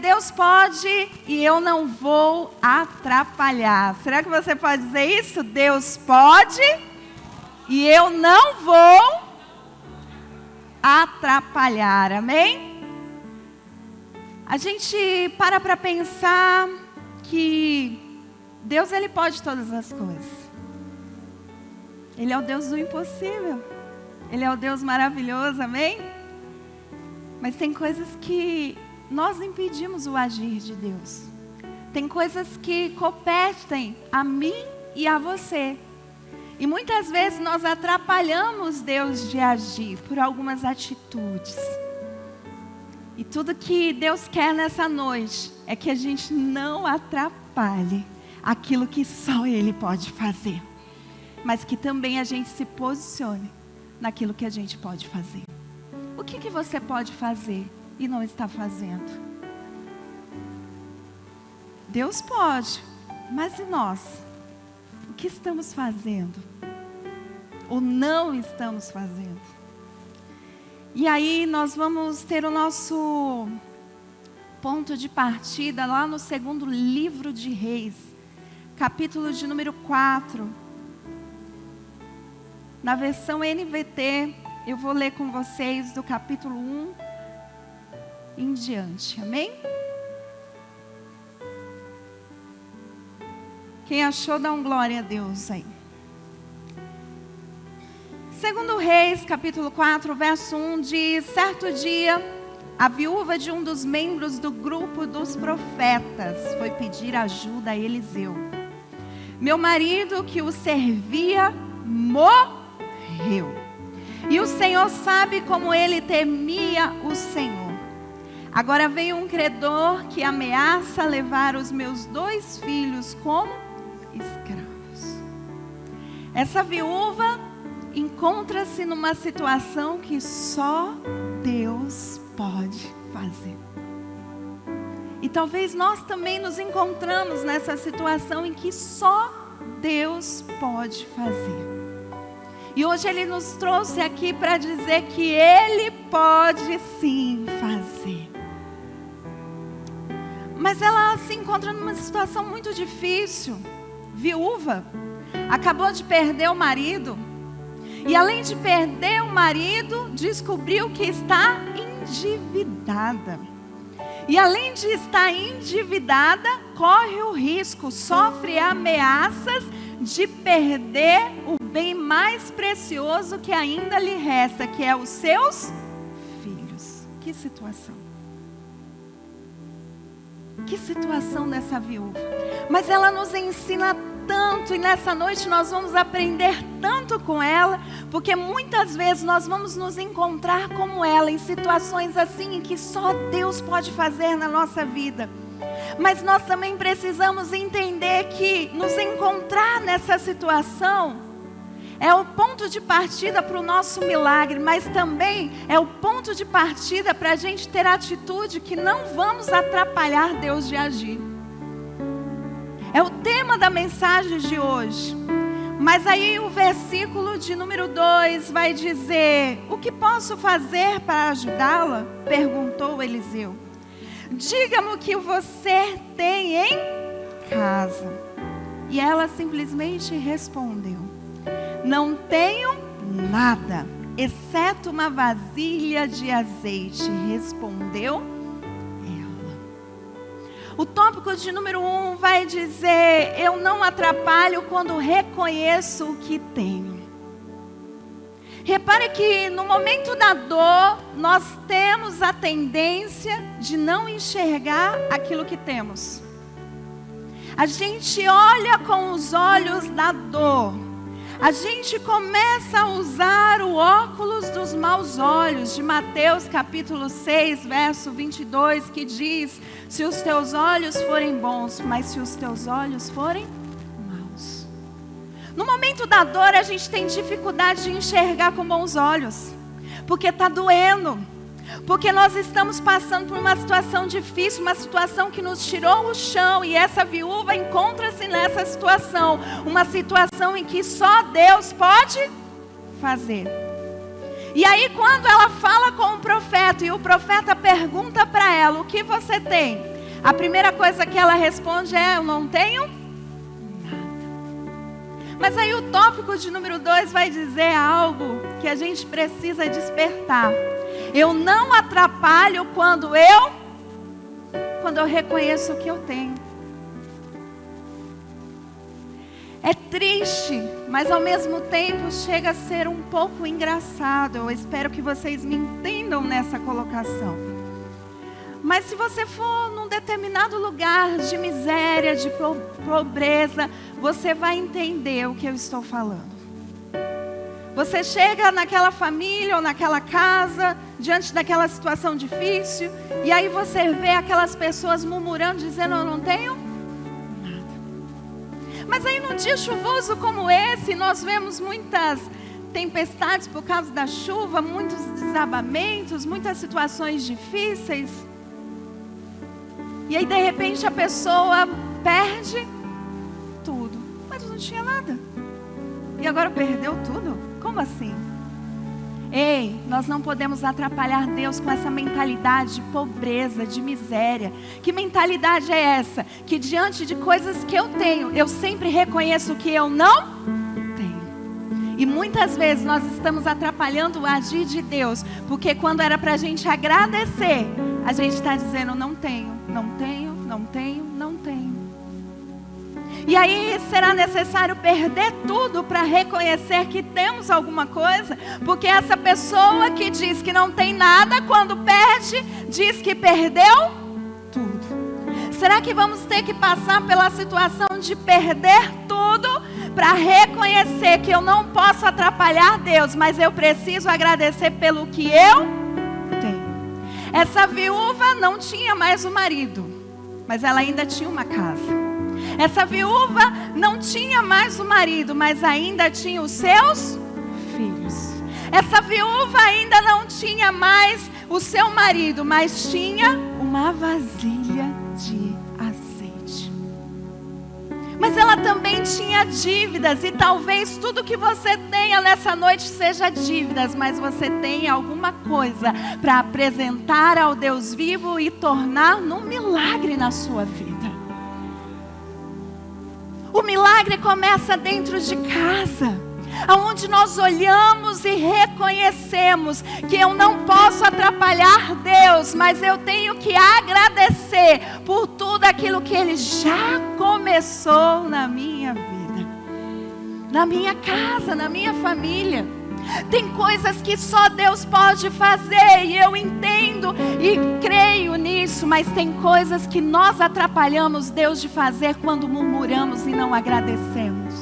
Deus pode e eu não vou atrapalhar. Será que você pode dizer isso? Deus pode e eu não vou atrapalhar. Amém? A gente para pensar que Deus, Ele pode todas as coisas. Ele é o Deus do impossível. Ele é o Deus maravilhoso, amém? Mas tem coisas que nós impedimos o agir de Deus. Tem coisas que competem a mim e a você. E muitas vezes nós atrapalhamos Deus de agir por algumas atitudes. E tudo que Deus quer nessa noite é que a gente não atrapalhe aquilo que só Ele pode fazer. Mas que também a gente se posicione naquilo que a gente pode fazer. O que você pode fazer e não está fazendo? Deus pode, mas e nós? O que estamos fazendo? Ou não estamos fazendo? E aí nós vamos ter o nosso ponto de partida lá no segundo livro de Reis, capítulo de número 4. Na versão NVT, eu vou ler com vocês do capítulo 1 em diante, amém? Quem achou, dá um glória a Deus aí. Segundo Reis, capítulo 4, verso 1, diz: certo dia, a viúva de um dos membros do grupo dos profetas foi pedir ajuda a Eliseu. Meu marido, que o servia, morreu. E o Senhor sabe como ele temia o Senhor. Agora veio um credor que ameaça levar os meus 2 filhos como escravos. Essa viúva encontra-se numa situação que só Deus pode fazer. E talvez nós também nos encontramos nessa situação em que só Deus pode fazer. E hoje Ele nos trouxe aqui para dizer que Ele pode sim fazer. Mas ela se encontra numa situação muito difícil. Viúva, acabou de perder o marido. E além de perder o marido, descobriu que está endividada. E além de estar endividada, corre o risco, sofre ameaças de perder o bem mais precioso que ainda lhe resta, que é os seus filhos. Que situação. Que situação dessa viúva. Mas ela nos ensina tanto, e nessa noite nós vamos aprender tanto com ela, porque muitas vezes nós vamos nos encontrar como ela, em situações assim, em que só Deus pode fazer na nossa vida. Mas nós também precisamos entender que nos encontrar nessa situação é o ponto de partida para o nosso milagre, mas também é o ponto de partida para a gente ter atitude que não vamos atrapalhar Deus de agir. É o tema da mensagem de hoje. Mas aí o versículo de número 2 vai dizer: o que posso fazer para ajudá-la? Perguntou Eliseu. Diga-me o que você tem em casa. E ela simplesmente respondeu: não tenho nada, exceto uma vasilha de azeite. Respondeu ela. O tópico de número 1 vai dizer: eu não atrapalho quando reconheço o que tenho. Repare que no momento da dor, nós temos a tendência de não enxergar aquilo que temos. A gente olha com os olhos da dor. A gente começa a usar o óculos dos maus olhos, de Mateus capítulo 6, verso 22, que diz: se os teus olhos forem bons, mas se os teus olhos forem maus. No momento da dor, a gente tem dificuldade de enxergar com bons olhos, porque está doendo, porque nós estamos passando por uma situação difícil, uma situação que nos tirou o chão, e essa viúva encontra-se nessa situação, uma situação em que só Deus pode fazer. E aí quando ela fala com o profeta, e o profeta pergunta para ela: o que você tem? A primeira coisa que ela responde é: eu não tenho nada. Mas aí o tópico de número 2 vai dizer algo que a gente precisa despertar. Eu não atrapalho quando eu reconheço o que eu tenho. É triste, mas ao mesmo tempo chega a ser um pouco engraçado. Eu espero que vocês me entendam nessa colocação. Mas se você for num determinado lugar de miséria, de pobreza, você vai entender o que eu estou falando. Você chega naquela família ou naquela casa, diante daquela situação difícil, e aí você vê aquelas pessoas murmurando, dizendo: eu não tenho nada. Mas aí num dia chuvoso como esse, nós vemos muitas tempestades por causa da chuva, muitos desabamentos, muitas situações difíceis. E aí de repente a pessoa perde tudo, mas não tinha nada. E agora perdeu tudo? Como assim? Ei, nós não podemos atrapalhar Deus com essa mentalidade de pobreza, de miséria. Que mentalidade é essa? Que diante de coisas que eu tenho, eu sempre reconheço que eu não tenho. E muitas vezes nós estamos atrapalhando o agir de Deus, porque quando era para a gente agradecer, a gente está dizendo: não tenho, não tenho, não tenho, não tenho. E aí será necessário perder tudo para reconhecer que temos alguma coisa? Porque essa pessoa que diz que não tem nada, quando perde, diz que perdeu tudo. Será que vamos ter que passar pela situação de perder tudo para reconhecer que eu não posso atrapalhar Deus, mas eu preciso agradecer pelo que eu tenho? Essa viúva não tinha mais um marido, mas ela ainda tinha uma casa. Essa viúva não tinha mais o marido, mas ainda tinha os seus filhos. Essa viúva ainda não tinha mais o seu marido, mas tinha uma vasilha de azeite. Mas ela também tinha dívidas, e talvez tudo que você tenha nessa noite seja dívidas, mas você tem alguma coisa para apresentar ao Deus vivo e tornar num milagre na sua vida. O milagre começa dentro de casa, onde nós olhamos e reconhecemos que eu não posso atrapalhar Deus, mas eu tenho que agradecer por tudo aquilo que Ele já começou na minha vida, na minha casa, na minha família. Tem coisas que só Deus pode fazer, e eu entendo e creio nisso, mas tem coisas que nós atrapalhamos Deus de fazer quando murmuramos e não agradecemos.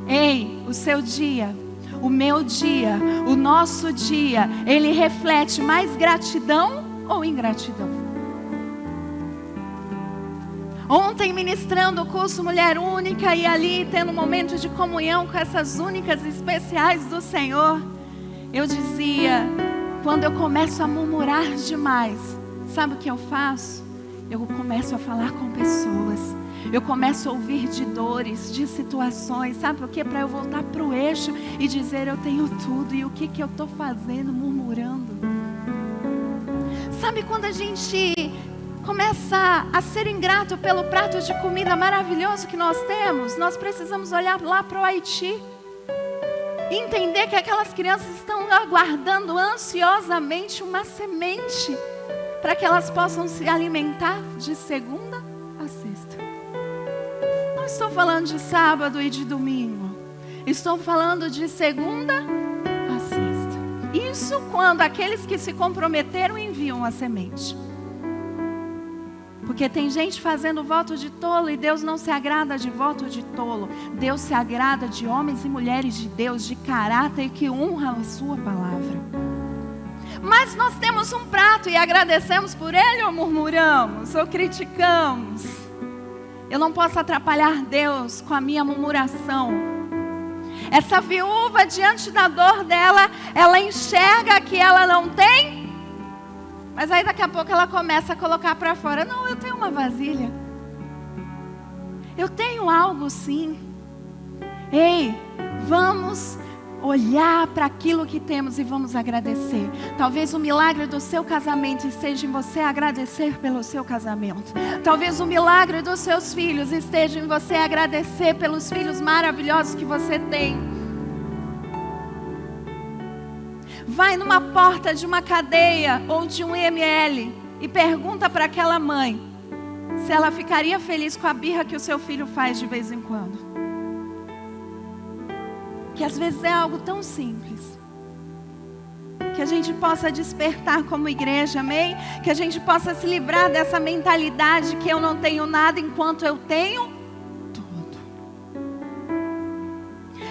Ei, o seu dia, o meu dia, o nosso dia, ele reflete mais gratidão ou ingratidão? Ontem, ministrando o curso Mulher Única, e ali tendo um momento de comunhão com essas únicas especiais do Senhor, eu dizia: quando eu começo a murmurar demais, sabe o que eu faço? Eu começo a falar com pessoas, eu começo a ouvir de dores, de situações, sabe por quê? Para eu voltar para o eixo e dizer: eu tenho tudo, e o que eu estou fazendo murmurando? Sabe quando a gente começa a ser ingrato pelo prato de comida maravilhoso que nós temos? Nós precisamos olhar lá para o Haiti e entender que aquelas crianças estão aguardando ansiosamente uma semente para que elas possam se alimentar de segunda a sexta. Não estou falando de sábado e de domingo, estou falando de segunda a sexta. Isso quando aqueles que se comprometeram enviam a semente. Porque tem gente fazendo voto de tolo, e Deus não se agrada de voto de tolo. Deus se agrada de homens e mulheres de Deus, de caráter, que honram a sua palavra. Mas nós temos um prato e agradecemos por ele, ou murmuramos, ou criticamos? Eu não posso atrapalhar Deus com a minha murmuração. Essa viúva, diante da dor dela, ela enxerga que ela não tem. Mas aí daqui a pouco ela começa a colocar para fora: não, eu tenho uma vasilha. Eu tenho algo sim. Ei, vamos olhar para aquilo que temos e vamos agradecer. Talvez o milagre do seu casamento esteja em você agradecer pelo seu casamento. Talvez o milagre dos seus filhos esteja em você agradecer pelos filhos maravilhosos que você tem. Vai numa porta de uma cadeia ou de um IML e pergunta para aquela mãe se ela ficaria feliz com a birra que o seu filho faz de vez em quando. Que às vezes é algo tão simples. Que a gente possa despertar como igreja, amém? Que a gente possa se livrar dessa mentalidade que eu não tenho nada enquanto eu tenho tudo.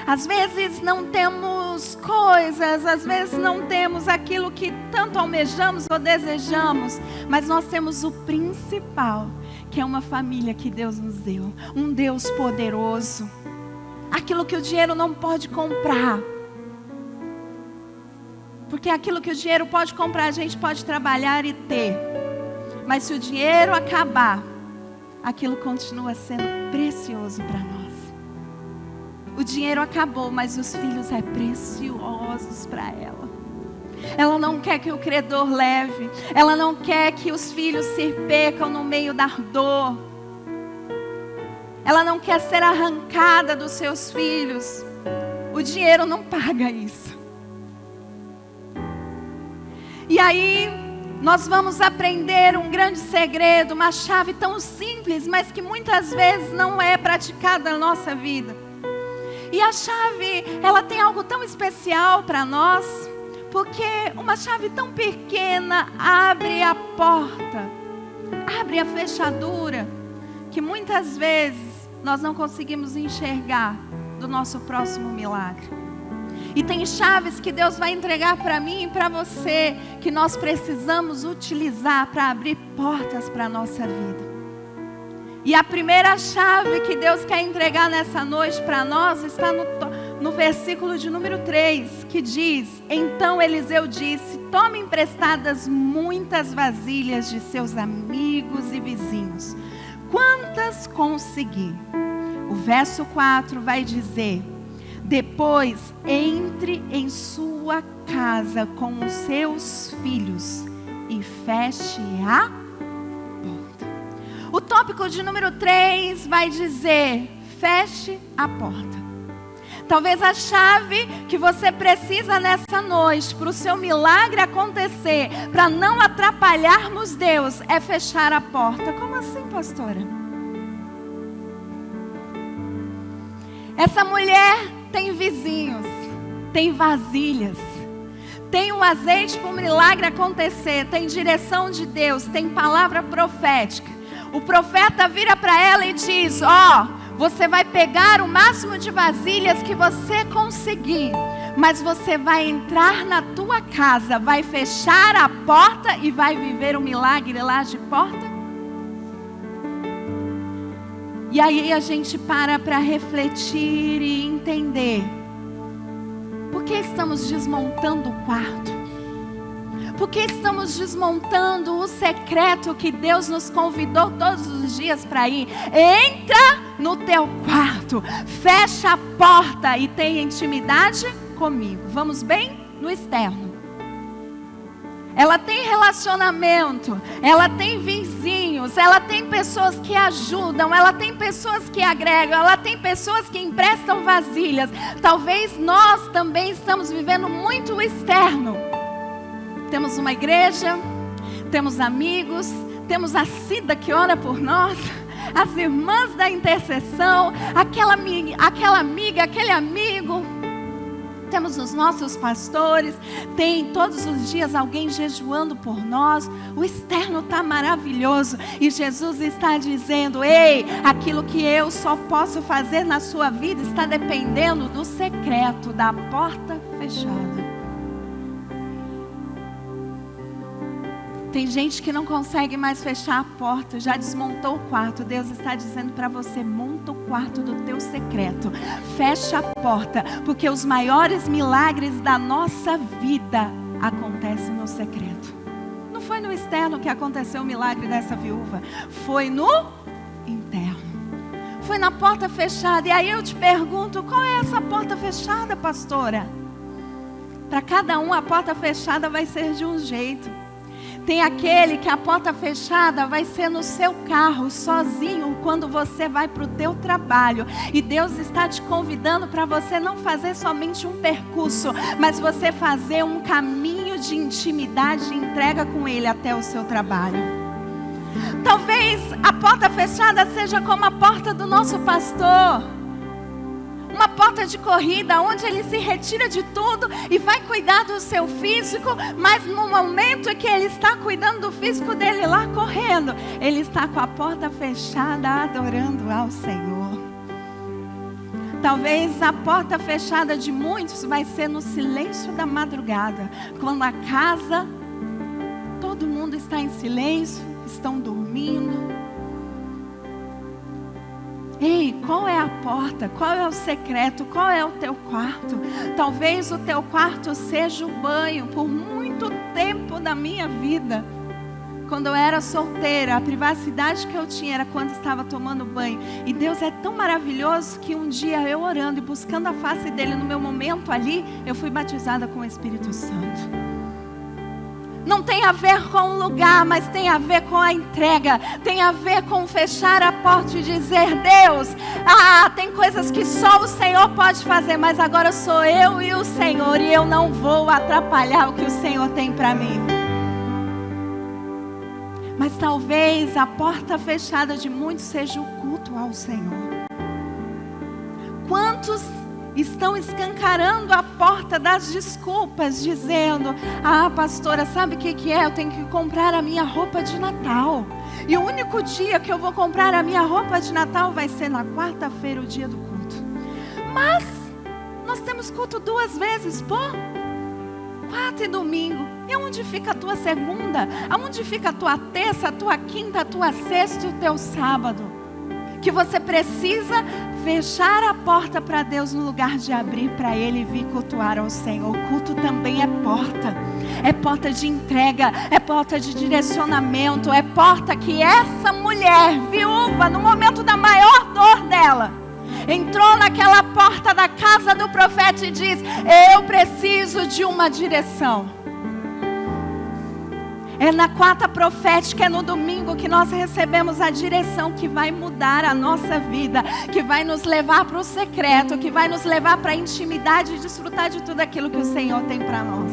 Às vezes não temos coisas, às vezes não temos aquilo que tanto almejamos ou desejamos, mas nós temos o principal, que é uma família que Deus nos deu, um Deus poderoso. Aquilo que o dinheiro não pode comprar. Porque aquilo que o dinheiro pode comprar, a gente pode trabalhar e ter. Mas se o dinheiro acabar, aquilo continua sendo precioso para nós. O dinheiro acabou, mas os filhos é preciosos para ela. Ela não quer que o credor leve. Ela não quer que os filhos se percam no meio da dor. Ela não quer ser arrancada dos seus filhos. O dinheiro não paga isso. E aí, nós vamos aprender um grande segredo, uma chave tão simples, mas que muitas vezes não é praticada na nossa vida. E a chave, ela tem algo tão especial para nós, porque uma chave tão pequena abre a porta, abre a fechadura, que muitas vezes nós não conseguimos enxergar do nosso próximo milagre. E tem chaves que Deus vai entregar para mim e para você, que nós precisamos utilizar para abrir portas para a nossa vida. E a primeira chave que Deus quer entregar nessa noite para nós está no versículo de número 3, que diz: Então Eliseu disse: Tome emprestadas muitas vasilhas de seus amigos e vizinhos, quantas conseguir. O verso 4 vai dizer: Depois entre em sua casa com os seus filhos e feche a porta. O tópico de número 3 vai dizer: feche a porta. Talvez a chave que você precisa nessa noite para o seu milagre acontecer, para não atrapalharmos Deus, é fechar a porta. Como assim, pastora? Essa mulher tem vizinhos, tem vasilhas, tem um azeite para o milagre acontecer, tem direção de Deus, tem palavra profética. O profeta vira para ela e diz: você vai pegar o máximo de vasilhas que você conseguir, mas você vai entrar na tua casa, vai fechar a porta e vai viver um milagre lá de porta. E aí a gente para refletir e entender. Por que estamos desmontando o quarto? Por que estamos desmontando o secreto que Deus nos convidou todos os dias para ir? Entra no teu quarto, fecha a porta e tenha intimidade comigo. Vamos bem no externo. Ela tem relacionamento, ela tem vizinhos, ela tem pessoas que ajudam, ela tem pessoas que agregam, ela tem pessoas que emprestam vasilhas. Talvez nós também estamos vivendo muito o externo. Temos uma igreja, temos amigos, temos a Cida que ora por nós, as irmãs da intercessão, aquela amiga, aquele amigo. Temos os nossos pastores, tem todos os dias alguém jejuando por nós. O externo está maravilhoso e Jesus está dizendo: ei, aquilo que eu só posso fazer na sua vida está dependendo do secreto, da porta fechada. Tem gente que não consegue mais fechar a porta, já desmontou o quarto. Deus está dizendo para você: monta o quarto do teu secreto, fecha a porta, porque os maiores milagres da nossa vida acontecem no secreto. Não foi no externo que aconteceu o milagre dessa viúva, foi no interno. foi na porta fechada. E aí eu te pergunto, qual é essa porta fechada, pastora? Para cada um a porta fechada vai ser de um jeito. Tem aquele que a porta fechada vai ser no seu carro, sozinho, quando você vai para o teu trabalho. E Deus está te convidando para você não fazer somente um percurso, mas você fazer um caminho de intimidade e entrega com Ele até o seu trabalho. Talvez a porta fechada seja como a porta do nosso pastor. Uma porta de corrida, onde ele se retira de tudo e vai cuidar do seu físico, mas no momento em que ele está cuidando do físico dele lá correndo, ele está com a porta fechada adorando ao Senhor. Talvez a porta fechada de muitos vai ser no silêncio da madrugada, quando a casa, todo mundo está em silêncio, estão dormindo. Ei, qual é a porta? Qual é o secreto? Qual é o teu quarto? Talvez o teu quarto seja o banho. Por muito tempo da minha vida, quando eu era solteira, a privacidade que eu tinha era quando estava tomando banho. E Deus é tão maravilhoso que um dia eu orando e buscando a face dele no meu momento ali, eu fui batizada com o Espírito Santo. Não tem a ver com o lugar, mas tem a ver com a entrega. Tem a ver com fechar a porta e dizer: Deus, tem coisas que só o Senhor pode fazer, mas agora sou eu e o Senhor, e eu não vou atrapalhar o que o Senhor tem para mim. Mas talvez a porta fechada de muitos seja o culto ao Senhor. Quantos estão escancarando a porta das desculpas, dizendo: pastora, sabe o que é? Eu tenho que comprar a minha roupa de Natal. E o único dia que eu vou comprar a minha roupa de Natal vai ser na quarta-feira, o dia do culto. Mas nós temos culto 2 vezes por quarta e domingo. E onde fica a tua segunda? Aonde fica a tua terça, a tua quinta, a tua sexta e o teu sábado? Que você precisa fechar a porta para Deus no lugar de abrir para Ele vir cultuar ao Senhor. O culto também é porta. É porta de entrega, é porta de direcionamento, é porta que essa mulher viúva, no momento da maior dor dela, entrou naquela porta da casa do profeta e diz: eu preciso de uma direção. É na quarta profética, é no domingo que nós recebemos a direção que vai mudar a nossa vida, que vai nos levar para o secreto, que vai nos levar para a intimidade e desfrutar de tudo aquilo que o Senhor tem para nós.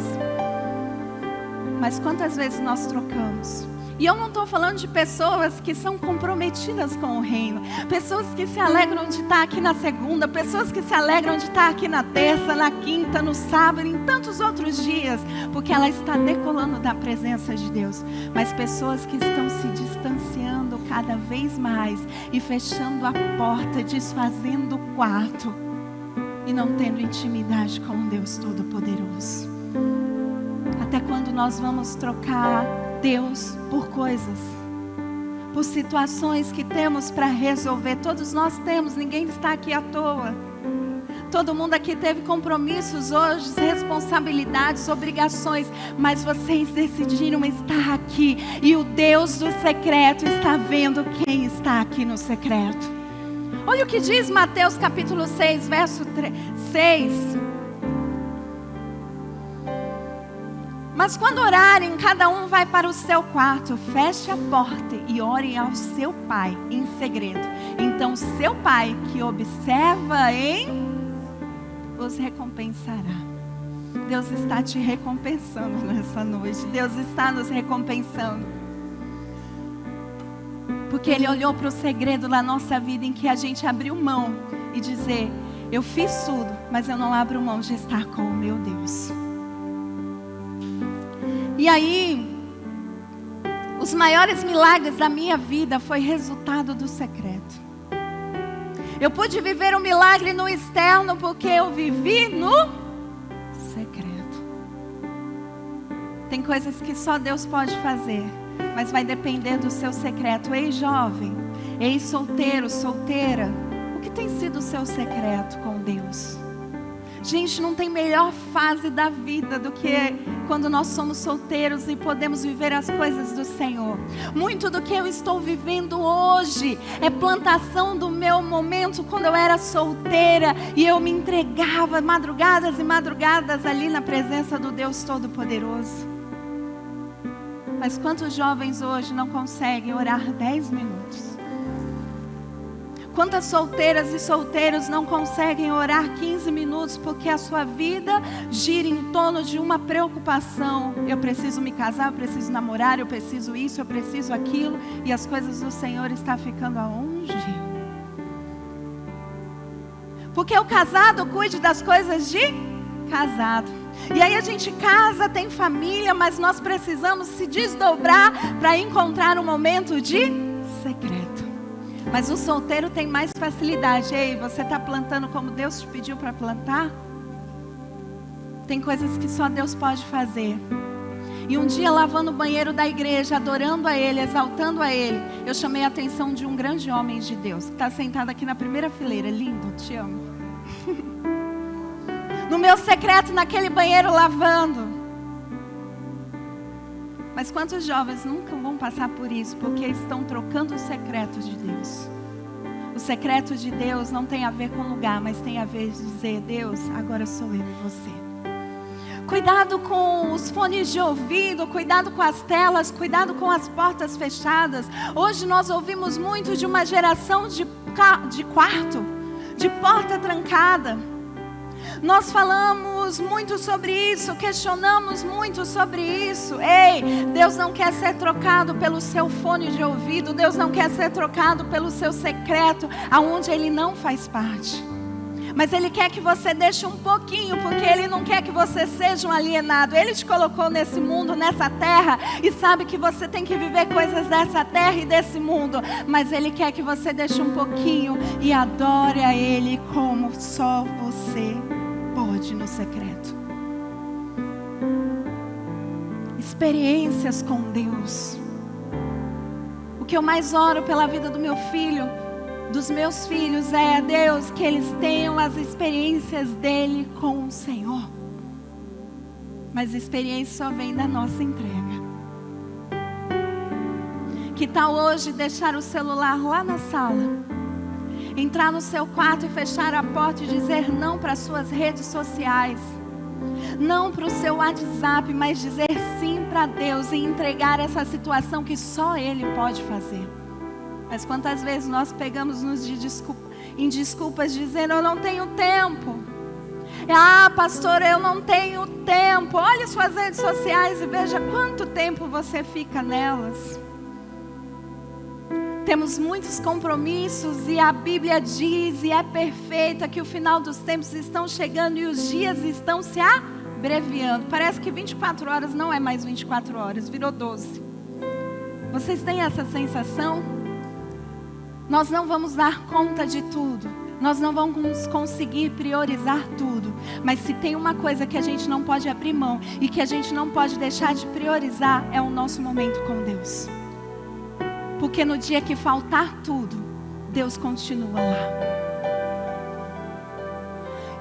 Mas quantas vezes nós trocamos? E eu não estou falando de pessoas que são comprometidas com o reino, pessoas que se alegram de estar aqui na segunda, pessoas que se alegram de estar aqui na terça, na quinta, no sábado, em tantos outros dias, porque ela está decolando da presença de Deus. Mas pessoas que estão se distanciando cada vez mais e fechando a porta, desfazendo o quarto e não tendo intimidade com um Deus Todo-Poderoso. Até quando nós vamos trocar Deus por coisas, por situações que temos para resolver? Todos nós temos, ninguém está aqui à toa. Todo mundo aqui teve compromissos hoje, responsabilidades, obrigações, mas vocês decidiram estar aqui, e o Deus do secreto está vendo quem está aqui no secreto. Olha o que diz Mateus capítulo 6, verso 6. Mas quando orarem, cada um vai para o seu quarto, feche a porta e orem ao seu pai em segredo. Então seu pai que observa os recompensará. Deus está te recompensando nessa noite. Deus está nos recompensando. Porque Ele olhou para o segredo da nossa vida, em que a gente abriu mão e dizer: eu fiz tudo, mas eu não abro mão de estar com o meu Deus. E aí, os maiores milagres da minha vida foi resultado do secreto. Eu pude viver um milagre no externo porque eu vivi no secreto. Tem coisas que só Deus pode fazer, mas vai depender do seu secreto. Ei, jovem, ei, solteiro, solteira, o que tem sido o seu secreto com Deus? Gente, não tem melhor fase da vida do que quando nós somos solteiros e podemos viver as coisas do Senhor. Muito do que eu estou vivendo hoje é plantação do meu momento quando eu era solteira e eu me entregava madrugadas e madrugadas ali na presença do Deus Todo-Poderoso. Mas quantos jovens hoje não conseguem orar 10 minutos? Quantas solteiras e solteiros não conseguem orar 15 minutos porque a sua vida gira em torno de uma preocupação? Eu preciso me casar, eu preciso namorar, eu preciso isso, eu preciso aquilo. E as coisas do Senhor estão ficando aonde? Porque o casado cuide das coisas de casado. E aí a gente casa, tem família, mas nós precisamos se desdobrar para encontrar um momento de secreto. Mas o solteiro tem mais facilidade. Ei, você está plantando como Deus te pediu para plantar? Tem coisas que só Deus pode fazer. E um dia, lavando o banheiro da igreja, adorando a Ele, exaltando a Ele, eu chamei a atenção de um grande homem de Deus, que está sentado aqui na primeira fileira. Lindo, te amo. No meu secreto, naquele banheiro, lavando. Mas quantos jovens nunca vão passar por isso, porque estão trocando o secreto de Deus? O secreto de Deus não tem a ver com lugar, mas tem a ver com dizer: Deus, agora sou eu e você. Cuidado com os fones de ouvido, cuidado com as telas, cuidado com as portas fechadas. Hoje nós ouvimos muito de uma geração de quarto, de porta trancada. Nós falamos muito sobre isso, questionamos muito sobre isso. Ei, Deus não quer ser trocado pelo seu fone de ouvido. Deus não quer ser trocado pelo seu secreto, aonde Ele não faz parte. Mas Ele quer que você deixe um pouquinho, porque Ele não quer que você seja um alienado. Ele te colocou nesse mundo, nessa terra, e sabe que você tem que viver coisas dessa terra e desse mundo. Mas Ele quer que você deixe um pouquinho e adore a Ele como só você pode no secreto. Experiências com Deus. O que eu mais oro pela vida do meu filho, dos meus filhos, é: Deus, que eles tenham as experiências dele com o Senhor. Mas a experiência só vem da nossa entrega. Que tal hoje deixar o celular lá na sala, entrar no seu quarto e fechar a porta e dizer não para as suas redes sociais, não para o seu WhatsApp, mas dizer sim para Deus e entregar essa situação que só Ele pode fazer? Mas quantas vezes nós pegamos-nos em desculpas dizendo: eu não tenho tempo. Ah, pastor, eu não tenho tempo. Olhe suas redes sociais e veja quanto tempo você fica nelas. Temos muitos compromissos e a Bíblia diz, e é perfeita, que o final dos tempos estão chegando e os dias estão se abreviando. Parece que 24 horas não é mais 24 horas, virou 12. Vocês têm essa sensação? Nós não vamos dar conta de tudo. Nós não vamos conseguir priorizar tudo. Mas se tem uma coisa que a gente não pode abrir mão e que a gente não pode deixar de priorizar, é o nosso momento com Deus. Porque no dia que faltar tudo, Deus continua lá.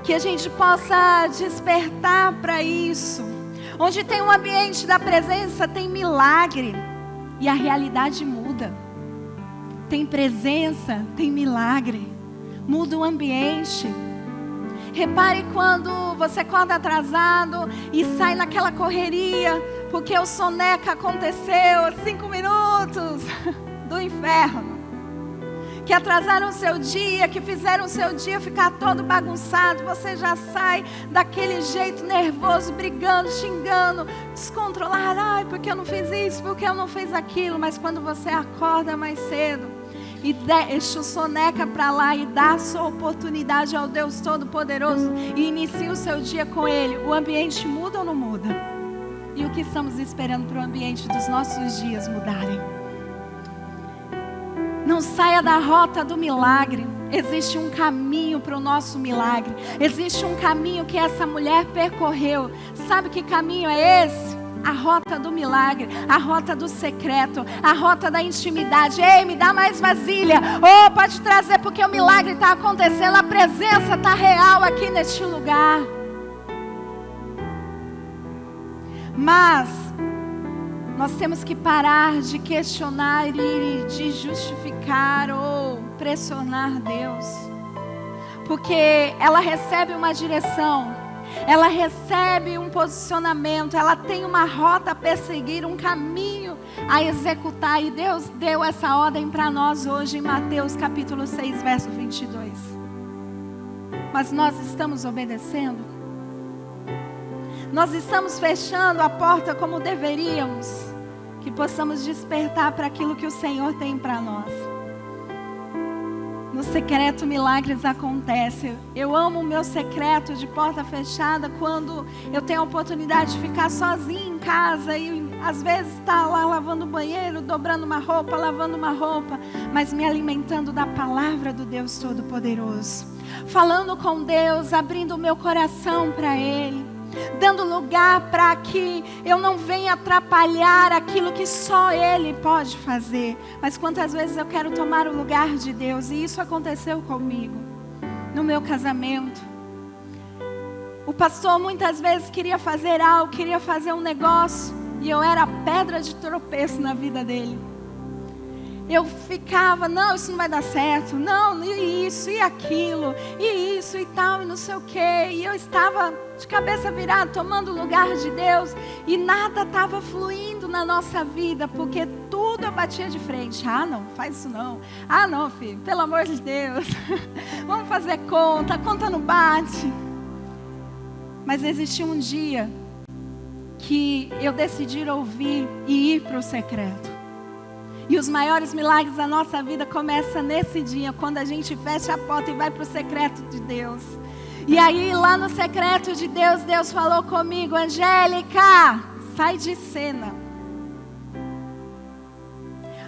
Que a gente possa despertar para isso. Onde tem um ambiente da presença, tem milagre. E a realidade muda. Tem presença, tem milagre. Muda o ambiente. Repare quando você acorda atrasado e sai naquela correria, porque o soneca aconteceu 5 minutos do inferno. Que atrasaram o seu dia, que fizeram o seu dia ficar todo bagunçado. Você já sai daquele jeito nervoso, brigando, xingando, descontrolado. Ai, porque eu não fiz isso, porque eu não fiz aquilo. Mas quando você acorda mais cedo e deixa o soneca para lá e dá a sua oportunidade ao Deus Todo-Poderoso e inicia o seu dia com Ele, o ambiente muda ou não muda? E o que estamos esperando para o ambiente dos nossos dias mudarem? Não saia da rota do milagre. Existe um caminho para o nosso milagre. Existe um caminho que essa mulher percorreu. Sabe que caminho é esse? a rota do milagre, a rota do secreto, a rota da intimidade. Ei, me dá mais vasilha. Oh, pode trazer, porque o milagre está acontecendo, a presença está real aqui neste lugar. Mas nós temos que parar de questionar e de justificar ou pressionar Deus. Porque ela recebe uma direção, ela recebe um posicionamento, ela tem uma rota a perseguir, um caminho a executar. E Deus deu essa ordem para nós hoje em Mateus capítulo 6, verso 22. Mas nós estamos obedecendo? Nós estamos fechando a porta como deveríamos? Que possamos despertar para aquilo que o Senhor tem para nós. No secreto, milagres acontecem. Eu amo o meu secreto de porta fechada quando eu tenho a oportunidade de ficar sozinha em casa e às vezes estar lá lavando o banheiro, dobrando uma roupa, lavando uma roupa, mas me alimentando da palavra do Deus Todo-Poderoso. Falando com Deus, abrindo o meu coração para Ele. Dando lugar para que eu não venha atrapalhar aquilo que só Ele pode fazer. Mas quantas vezes eu quero tomar o lugar de Deus, e isso aconteceu comigo, no meu casamento. O pastor muitas vezes queria fazer algo, queria fazer um negócio, e eu era pedra de tropeço na vida dele. Eu ficava, não, isso não vai dar certo, não, e isso, e aquilo, e isso, e tal, e não sei o quê. E eu estava de cabeça virada, tomando o lugar de Deus, e nada estava fluindo na nossa vida, porque tudo eu batia de frente. Ah, não, faz isso não. Ah, não, filho, pelo amor de Deus, vamos fazer conta, a conta não bate. Mas existiu um dia que eu decidi ouvir e ir para o secreto. E os maiores milagres da nossa vida começam nesse dia, quando a gente fecha a porta e vai para o secreto de Deus. E aí lá no secreto de Deus, Deus falou comigo: Angélica, sai de cena.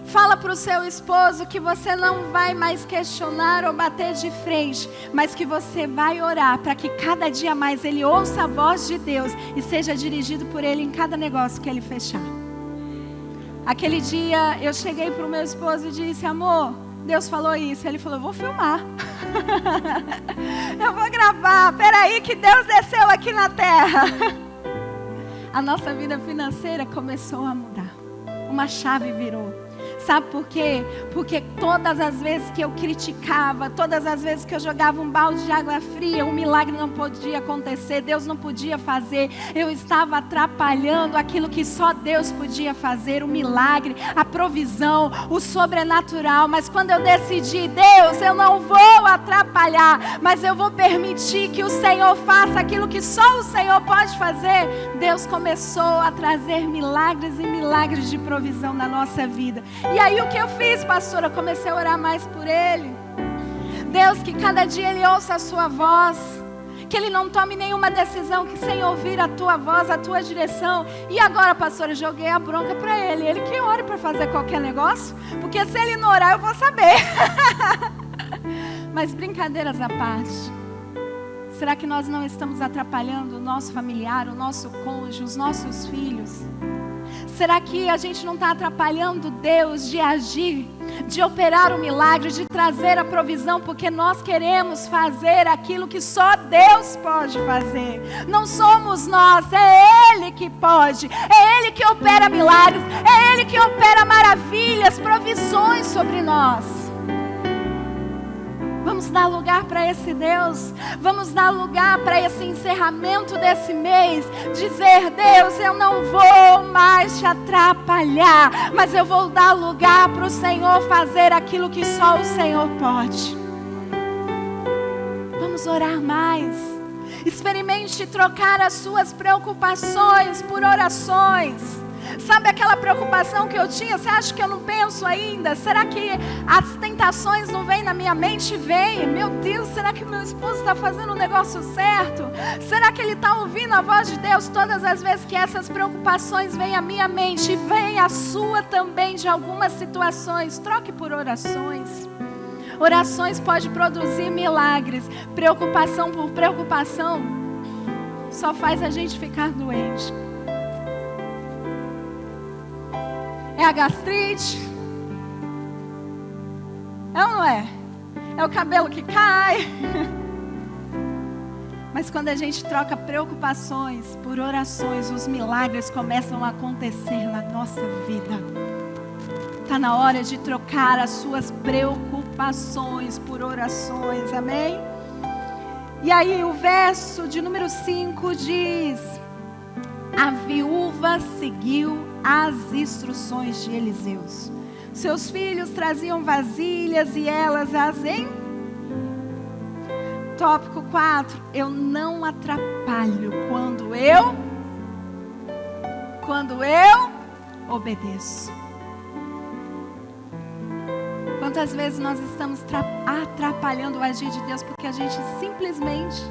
Fala para o seu esposo que você não vai mais questionar ou bater de frente, mas que você vai orar para que cada dia mais ele ouça a voz de Deus e seja dirigido por Ele em cada negócio que ele fechar. Aquele dia eu cheguei para o meu esposo e disse: amor, Deus falou isso. Ele falou: eu vou filmar. Eu vou gravar. Peraí que Deus desceu aqui na terra. A nossa vida financeira começou a mudar. Uma chave virou. Sabe por quê? Porque todas as vezes que eu criticava, todas as vezes que eu jogava um balde de água fria, um milagre não podia acontecer, Deus não podia fazer. Eu estava atrapalhando aquilo que só Deus podia fazer, o milagre, a provisão, o sobrenatural. Mas quando eu decidi: Deus, eu não vou atrapalhar, mas eu vou permitir que o Senhor faça aquilo que só o Senhor pode fazer, Deus começou a trazer milagres e milagres de provisão na nossa vida. E aí o que eu fiz, pastora? Eu comecei a orar mais por Ele. Deus, que cada dia Ele ouça a sua voz, que Ele não tome nenhuma decisão que sem ouvir a tua voz, a tua direção. E agora, pastora, eu joguei a bronca para Ele. Ele que ore para fazer qualquer negócio, porque se Ele não orar eu vou saber. Mas brincadeiras à parte, será que nós não estamos atrapalhando o nosso familiar, o nosso cônjuge, os nossos filhos? Será que a gente não está atrapalhando Deus de agir, de operar o milagre, de trazer a provisão, porque nós queremos fazer aquilo que só Deus pode fazer? Não somos nós, é Ele que pode, é Ele que opera milagres, é Ele que opera maravilhas, provisões sobre nós. Vamos dar lugar para esse Deus. Vamos dar lugar para esse encerramento desse mês. Dizer: Deus, eu não vou mais te atrapalhar, mas eu vou dar lugar para o Senhor fazer aquilo que só o Senhor pode. Vamos orar mais. Experimente trocar as suas preocupações por orações. Sabe aquela preocupação que eu tinha? Você acha que eu não penso ainda? Será que as tentações não vêm na minha mente? Vem. Meu Deus, será que meu esposo está fazendo o negócio certo? Será que ele está ouvindo a voz de Deus? Todas as vezes que essas preocupações vêm à minha mente, e vem a sua também de algumas situações, troque por orações. Orações pode produzir milagres. Preocupação por preocupação só faz a gente ficar doente. a gastrite. É ou não é? É o cabelo que cai. Mas quando a gente troca preocupações por orações, os milagres começam a acontecer na nossa vida. Está na hora de trocar as suas preocupações por orações, amém? E aí o verso de número 5 diz: a viúva seguiu as instruções de Eliseu. Seus filhos traziam vasilhas e elas as Tópico 4, eu não atrapalho quando eu obedeço. Quantas vezes nós estamos atrapalhando o agir de Deus porque a gente simplesmente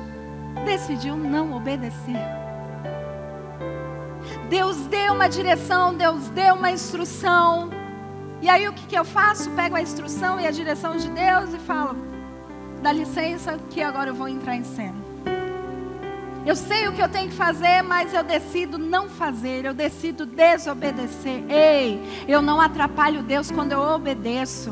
decidiu não obedecer? Deus deu uma direção, Deus deu uma instrução. E aí o que eu faço? Pego a instrução e a direção de Deus e falo: dá licença que agora eu vou entrar em cena. Eu sei o que eu tenho que fazer, mas eu decido não fazer, eu decido desobedecer. Ei, eu não atrapalho Deus quando eu obedeço.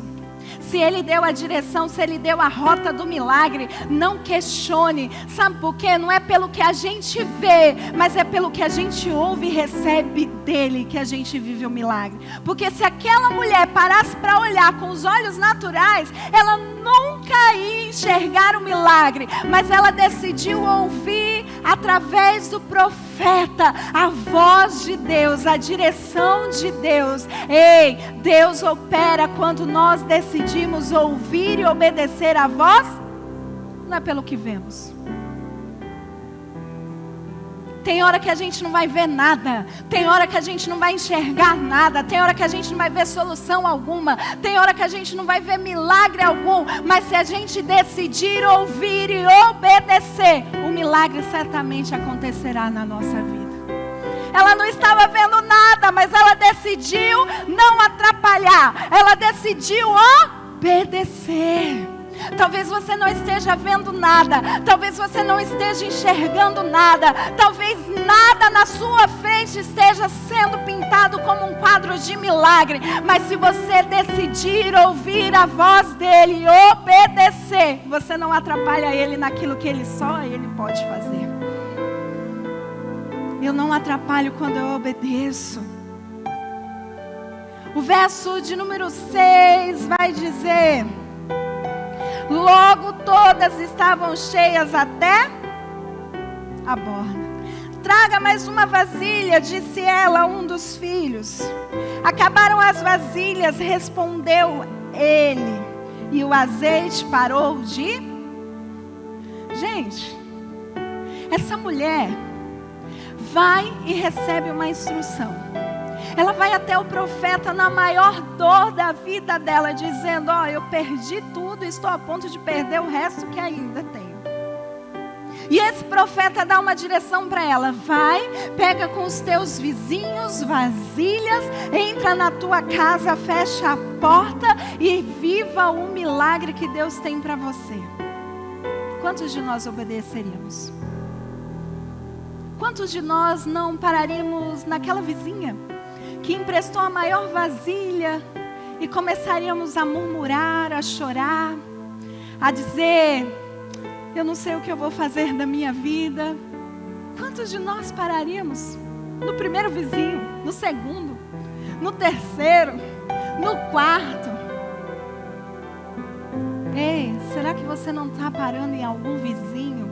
Se Ele deu a direção, se Ele deu a rota do milagre, não questione. Sabe por quê? Não é pelo que a gente vê, mas é pelo que a gente ouve e recebe dEle que a gente vive o milagre. Porque se aquela mulher parasse para olhar com os olhos naturais, ela nunca ia enxergar o milagre. Mas ela decidiu ouvir através do profeta a voz de Deus, a direção de Deus. Ei, Deus opera quando nós decidimos ouvir e obedecer a voz. Não é pelo que vemos. Tem hora que a gente não vai ver nada. Tem hora que a gente não vai enxergar nada. Tem hora que a gente não vai ver solução alguma. Tem hora que a gente não vai ver milagre algum. Mas se a gente decidir ouvir e obedecer, o milagre certamente acontecerá na nossa vida. Ela não estava vendo nada, mas ela decidiu não atrapalhar. Ela decidiu obedecer. Talvez você não esteja vendo nada. Talvez você não esteja enxergando nada. Talvez nada na sua frente esteja sendo pintado como um quadro de milagre. Mas se você decidir ouvir a voz dele e obedecer, você não atrapalha ele naquilo que só ele pode fazer. Eu não atrapalho quando eu obedeço. O verso de número 6 vai dizer: logo todas estavam cheias até a borda. Traga mais uma vasilha, disse ela a um dos filhos. Acabaram as vasilhas, respondeu ele, e o azeite parou de... Gente, essa mulher vai e recebe uma instrução. Ela vai até o profeta na maior dor da vida dela, dizendo: ó, eu perdi tudo, estou a ponto de perder o resto que ainda tenho. E esse profeta dá uma direção para ela: vai, pega com os teus vizinhos vasilhas, entra na tua casa, fecha a porta e viva o milagre que Deus tem para você. Quantos de nós obedeceríamos? Quantos de nós não pararíamos naquela vizinha que emprestou a maior vasilha e começaríamos a murmurar, a chorar, a dizer: eu não sei o que eu vou fazer da minha vida? Quantos de nós pararíamos no primeiro vizinho, no segundo, no terceiro, no quarto? Ei, será que você não está parando em algum vizinho?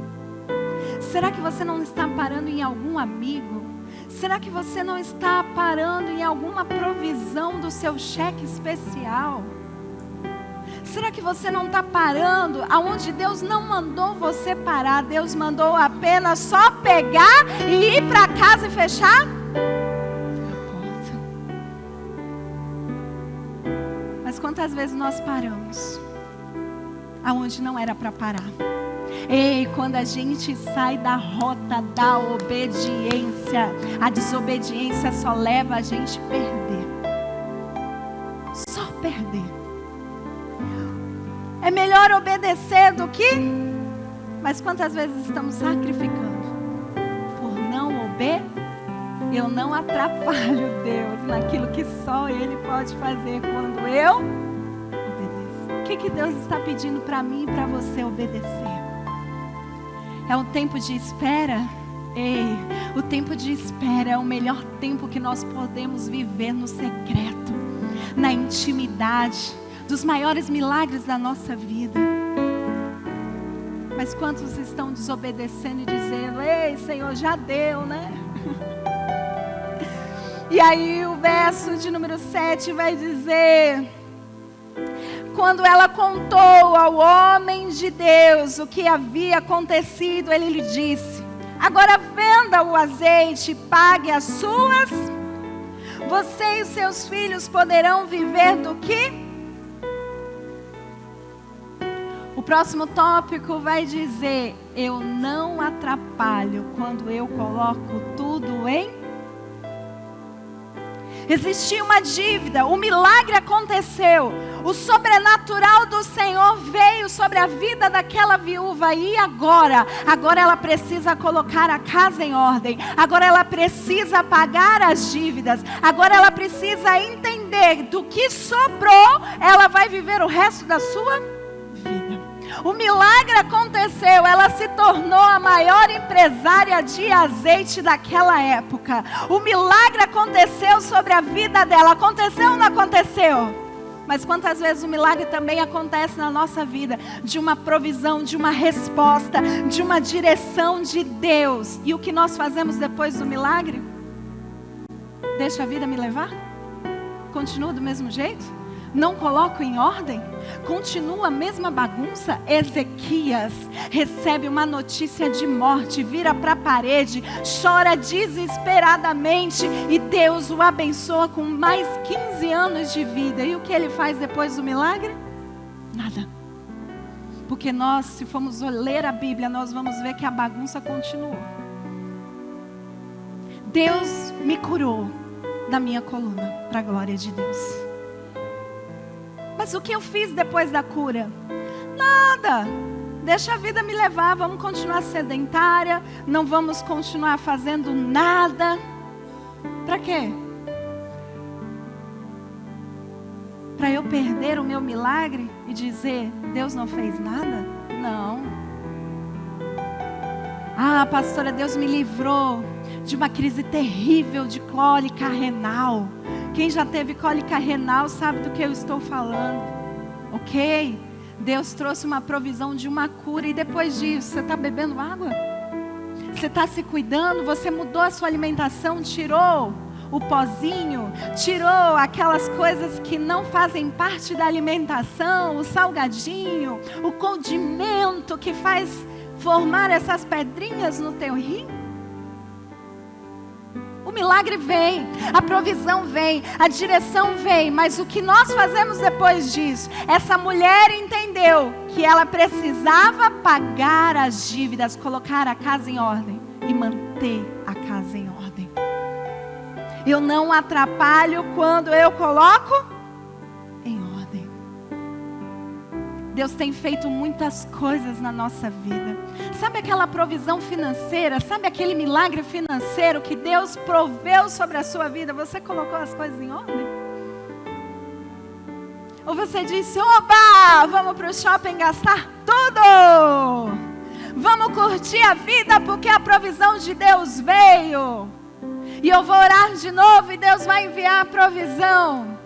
Será que você não está parando em algum amigo? Será que você não está parando em alguma provisão do seu cheque especial? Será que você não está parando aonde Deus não mandou você parar? Deus mandou apenas só pegar e ir para casa e fechar a porta. Mas quantas vezes nós paramos aonde não era para parar? Ei, quando a gente sai da rota da obediência, a desobediência só leva a gente a perder. Só perder. É melhor obedecer do que... Mas quantas vezes estamos sacrificando por não obedecer? Eu não atrapalho Deus naquilo que só Ele pode fazer quando eu obedeço. O que Deus está pedindo para mim e para você obedecer? É um tempo de espera? Ei, o tempo de espera é o melhor tempo que nós podemos viver no secreto, na intimidade, dos maiores milagres da nossa vida. Mas quantos estão desobedecendo e dizendo: ei, Senhor, já deu, né? E aí o verso de número 7 vai dizer: quando ela contou ao homem de Deus o que havia acontecido, ele lhe disse: agora venda o azeite, pague as suas. Você e os seus filhos poderão viver do que? O próximo tópico vai dizer: eu não atrapalho quando eu coloco tudo em. Existia uma dívida, o milagre aconteceu, o sobrenatural do Senhor veio sobre a vida daquela viúva. E agora? Agora ela precisa colocar a casa em ordem, agora ela precisa pagar as dívidas, agora ela precisa entender do que sobrou, ela vai viver o resto da sua vida. O milagre aconteceu, ela se tornou a maior empresária de azeite daquela época. O milagre aconteceu sobre a vida dela. Aconteceu ou não aconteceu? Mas quantas vezes o milagre também acontece na nossa vida, de uma provisão, de uma resposta, de uma direção de Deus. E o que nós fazemos depois do milagre? Deixa a vida me levar? Continua do mesmo jeito? Não coloco em ordem? Continua a mesma bagunça? Ezequias recebe uma notícia de morte, vira para a parede, chora desesperadamente e Deus o abençoa com mais 15 anos de vida. E o que ele faz depois do milagre? Nada. Porque nós, se formos ler a Bíblia, nós vamos ver que a bagunça continuou. Deus me curou da minha coluna, para a glória de Deus. Mas o que eu fiz depois da cura? Nada. Deixa a vida me levar. Vamos continuar sedentária. Não vamos continuar fazendo nada. Para quê? Para eu perder o meu milagre e dizer: Deus não fez nada? Não. Ah, pastora, Deus me livrou de uma crise terrível de cólica renal. Quem já teve cólica renal sabe do que eu estou falando. Ok? Deus trouxe uma provisão de uma cura. E depois disso, você está bebendo água? Você está se cuidando? Você mudou a sua alimentação? Tirou o pozinho? Tirou aquelas coisas que não fazem parte da alimentação? O salgadinho? O condimento que faz formar essas pedrinhas no teu rim? O milagre vem, a provisão vem, a direção vem, mas o que nós fazemos depois disso? Essa mulher entendeu que ela precisava pagar as dívidas, colocar a casa em ordem e manter a casa em ordem. Eu não atrapalho quando eu coloco em ordem. Deus tem feito muitas coisas na nossa vida. Sabe aquela provisão financeira? Sabe aquele milagre financeiro que Deus proveu sobre a sua vida? Você colocou as coisas em ordem? Ou você disse: oba, vamos para o shopping gastar tudo. Vamos curtir a vida porque a provisão de Deus veio. E eu vou orar de novo e Deus vai enviar a provisão.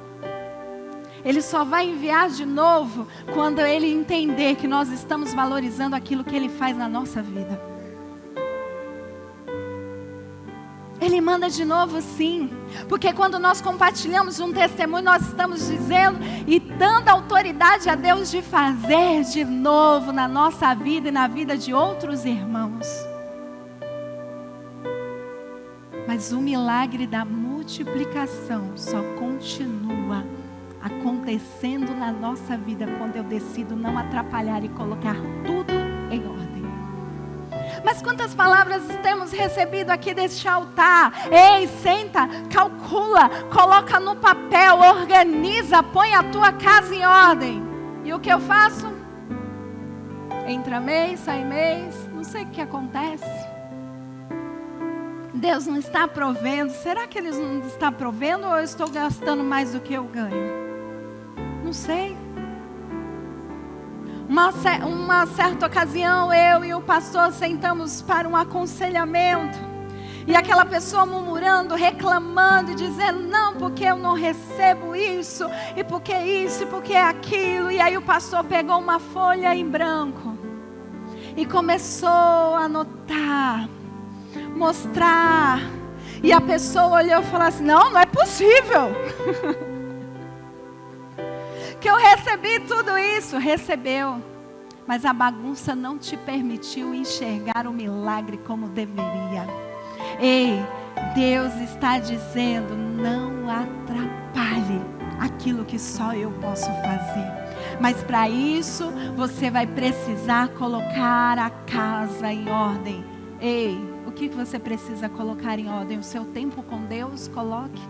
Ele só vai enviar de novo quando Ele entender que nós estamos valorizando aquilo que Ele faz na nossa vida. Ele manda de novo sim. Porque quando nós compartilhamos um testemunho, nós estamos dizendo e dando autoridade a Deus de fazer de novo na nossa vida e na vida de outros irmãos. Mas o milagre da multiplicação só continua acontecendo na nossa vida quando eu decido não atrapalhar e colocar tudo em ordem. Mas quantas palavras temos recebido aqui deste altar? Ei, senta, calcula, coloca no papel, organiza, põe a tua casa em ordem. E o que eu faço? Entra mês, sai mês, não sei o que acontece. Deus não está provendo. Será que Ele não está provendo ou eu estou gastando mais do que eu ganho? Não sei. Uma certa ocasião, eu e o pastor sentamos para um aconselhamento. E aquela pessoa murmurando, reclamando e dizendo, não, porque eu não recebo isso, e porque isso, e porque aquilo. E aí o pastor pegou uma folha em branco e começou a anotar, mostrar. E a pessoa olhou e falou assim, não é possível. Que eu recebi tudo isso. Recebeu. Mas a bagunça não te permitiu enxergar o milagre como deveria. Ei, Deus está dizendo, não atrapalhe aquilo que só eu posso fazer. Mas para isso, você vai precisar colocar a casa em ordem. Ei, o que você precisa colocar em ordem? O seu tempo com Deus, coloque.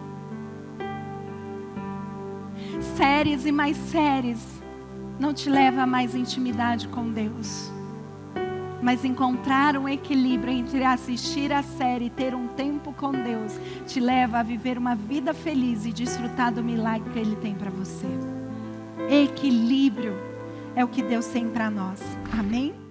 Séries e mais séries não te leva a mais intimidade com Deus. Mas encontrar um equilíbrio entre assistir a série e ter um tempo com Deus te leva a viver uma vida feliz e desfrutar do milagre que Ele tem para você. Equilíbrio é o que Deus tem para nós. Amém?